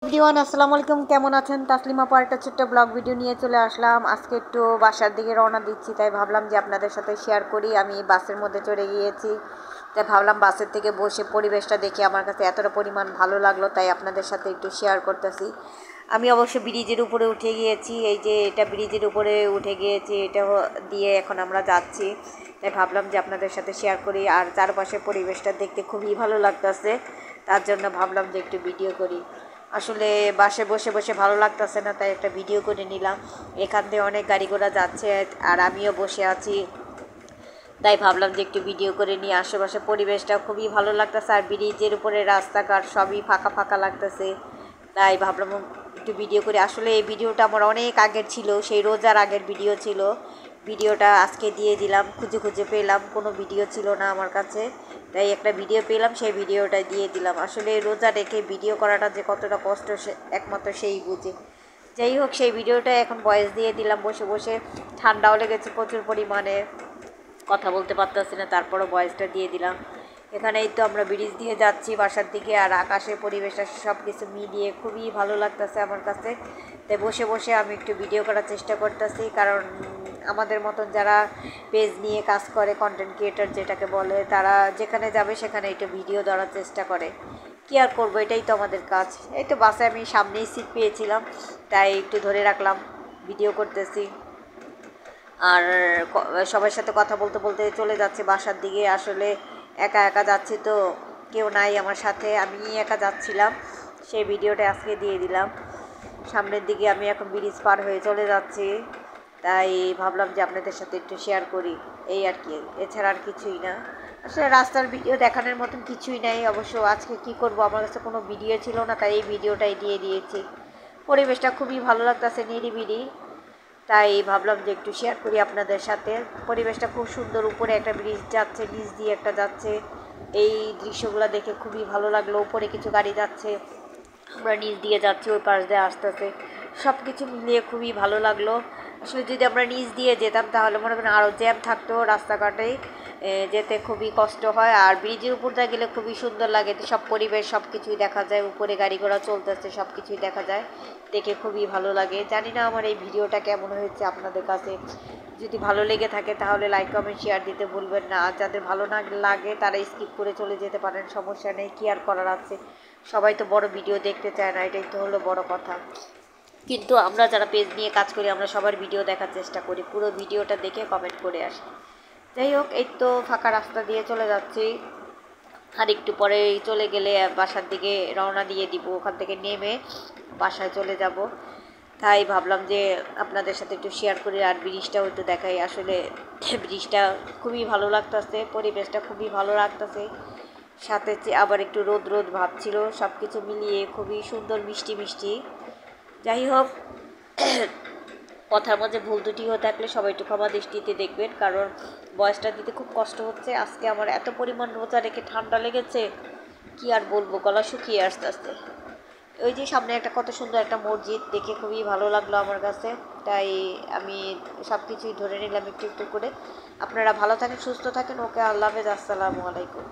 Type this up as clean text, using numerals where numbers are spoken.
Everyone আসসালামু আলাইকুম, কেমন আছেন? তাসলিমা আপু একটা ছোট্ট ব্লগ ভিডিও নিয়ে চলে আসলাম। আজকে একটু বাসার দিকে রওনা দিচ্ছি, তাই ভাবলাম যে আপনাদের সাথে শেয়ার করি। আমি বাসের মধ্যে চড়ে গিয়েছি, তাই ভাবলাম বাসের থেকে বসে পরিবেশটা দেখে আমার কাছে এতটা পরিমাণ ভালো লাগলো, তাই আপনাদের সাথে একটু শেয়ার করতেছি। আমি অবশ্য ব্রিজের উপরে উঠে গিয়েছি, এই যে এটা ব্রিজের উপরে উঠে গিয়েছি, এটা দিয়ে এখন আমরা যাচ্ছি। তাই ভাবলাম যে আপনাদের সাথে শেয়ার করি। আর চারপাশের পরিবেশটা দেখতে খুবই ভালো লাগতেছে, তার জন্য ভাবলাম যে একটু ভিডিও করি। আসলে বাসে বসে বসে ভালো লাগতেছে না, তাই একটা ভিডিও করে নিলাম। এখান থেকে অনেক গাড়ি ঘোড়া যাচ্ছে আর আমিও বসে আছি, তাই ভাবলাম যে একটু ভিডিও করে নিয়ে। আশেপাশে পরিবেশটা খুবই ভালো লাগতেছে, আর ব্রিজের উপরে রাস্তাঘাট সবই ফাঁকা ফাঁকা লাগতেছে, তাই ভাবলাম একটু ভিডিও করে। আসলে এই ভিডিওটা আমার অনেক আগের ছিল, সেই রোজার আগের ভিডিও ছিল। ভিডিওটা আজকে দিয়ে দিলাম, খুঁজে খুঁজে পেলাম, কোনো ভিডিও ছিল না আমার কাছে, তাই একটা ভিডিও পেলাম, সেই ভিডিওটা দিয়ে দিলাম। আসলে রোজা রেখে ভিডিও করাটা যে কতটা কষ্ট সে একমাত্র সেই বুঝে। যাই হোক, সেই ভিডিওটা এখন ভয়েস দিয়ে দিলাম বসে বসে। ঠান্ডাও লেগেছে প্রচুর পরিমাণে, কথা বলতে পারতেছি না, তারপরও ভয়েসটা দিয়ে দিলাম। এখানেই তো আমরা ব্রিজ দিয়ে যাচ্ছি বাসার দিকে, আর আকাশের পরিবেশটা সব কিছু মিলিয়ে খুবই ভালো লাগতেছে আমার কাছে। তাই বসে বসে আমি একটু ভিডিও করার চেষ্টা করতেছি, কারণ আমাদের মতন যারা পেজ নিয়ে কাজ করে, কন্টেন্ট ক্রিয়েটর যেটাকে বলে, তারা যেখানে যাবে সেখানে একটু ভিডিও ধরার চেষ্টা করে। কী আর করবো, এটাই তো আমাদের কাজ। এই তো বাসে আমি সামনেই সিট পেয়েছিলাম, তাই একটু ধরে রাখলাম, ভিডিও করতেছি। আর সবার সাথে কথা বলতে বলতে চলে যাচ্ছে বাসার দিকে। আসলে একা একা যাচ্ছি তো, কেউ নাই আমার সাথে, আমি একা যাচ্ছিলাম, সেই ভিডিওটা আজকে দিয়ে দিলাম। সামনের দিকে আমি এখন ব্রিজ পার হয়ে চলে যাচ্ছি, তাই ভাবলাম যে আপনাদের সাথে একটু শেয়ার করি, এই আর কি, এছাড়া আর কিছুই না। আসলে রাস্তার ভিডিও দেখানোর মতন কিছুই নাই। অবশ্য আজকে কি করব, আমার কাছে কোনো ভিডিও ছিল না, তাই এই ভিডিওটাই দিয়ে দিয়েছি। পরিবেশটা খুবই ভালো লাগতেছে, নিরিবিলি, তাই ভাবলাম যে একটু শেয়ার করি আপনাদের সাথে। পরিবেশটা খুব সুন্দর, উপরে একটা ব্রিজ যাচ্ছে, নিচ দিয়ে একটা যাচ্ছে, এই দৃশ্যগুলো দেখে খুবই ভালো লাগলো। উপরে কিছু গাড়ি যাচ্ছে, আমরা নিচ দিয়ে যাচ্ছি, ওই পাশ দিয়ে আসতেছে, সব কিছু মিলিয়ে খুবই ভালো লাগলো। আসলে যদি আমরা নিচ দিয়ে যেতাম তাহলে মনে করেন আরও জ্যাম থাকতো রাস্তাঘাটে, যেতে খুবই কষ্ট হয়। আর ব্রিজের উপর দিয়ে গেলে খুবই সুন্দর লাগে, সব পরিবেশ সব কিছুই দেখা যায়, উপরে গাড়ি ঘোড়া চলতেছে, সব কিছুই দেখা যায়, দেখে খুবই ভালো লাগে। জানি না আমার এই ভিডিওটা কেমন হয়েছে আপনাদের কাছে। যদি ভালো লেগে থাকে তাহলে লাইক কমেন্ট শেয়ার দিতে ভুলবেন না, আর যাদের ভালো না লাগে তারা স্কিপ করে চলে যেতে পারেন, সমস্যা নেই, কি আর করার আছে। সবাই তো বড় ভিডিও দেখতে চায় না, এটাই তো হলো বড় কথা। কিন্তু আমরা যারা পেজ নিয়ে কাজ করি, আমরা সবার ভিডিও দেখার চেষ্টা করি, পুরো ভিডিওটা দেখে কমেন্ট করে আসি। যাই হোক, এই তো ফাঁকা রাস্তা দিয়ে চলে যাচ্ছি, আর একটু পরে চলে গেলে বাসার দিকে রওনা দিয়ে দিব, ওখান থেকে নেমে বাসায় চলে যাব। তাই ভাবলাম যে আপনাদের সাথে একটু শেয়ার করি, আর ব্রিজটাও একটু দেখাই। আসলে ব্রিজটা খুবই ভালো লাগতেছে, পরিবেশটা খুবই ভালো লাগতেছে, সাথে আবার একটু রোদ রোদ ভাব ছিল, সব কিছু মিলিয়ে খুবই সুন্দর, মিষ্টি মিষ্টি। যাই হোক, কথার মধ্যে ভুল ত্রুটি হয়ে থাকলে সবাই একটু ক্ষমা দৃষ্টিতে দেখবেন, কারণ বয়সটা দিতে খুব কষ্ট হচ্ছে। আজকে আমার এত পরিমাণ রোজা রেখে ঠান্ডা লেগেছে, কি আর বলবো, গলা শুকিয়ে আস্তে আস্তে। ওই যে সামনে একটা কত সুন্দর একটা মসজিদ, দেখে খুবই ভালো লাগলো আমার কাছে, তাই আমি সব কিছুই ধরে নিলাম একটু একটু করে। আপনারা ভালো থাকেন, সুস্থ থাকেন, ওকে, আল্লাহ হাফেজ, আসসালামু আলাইকুম।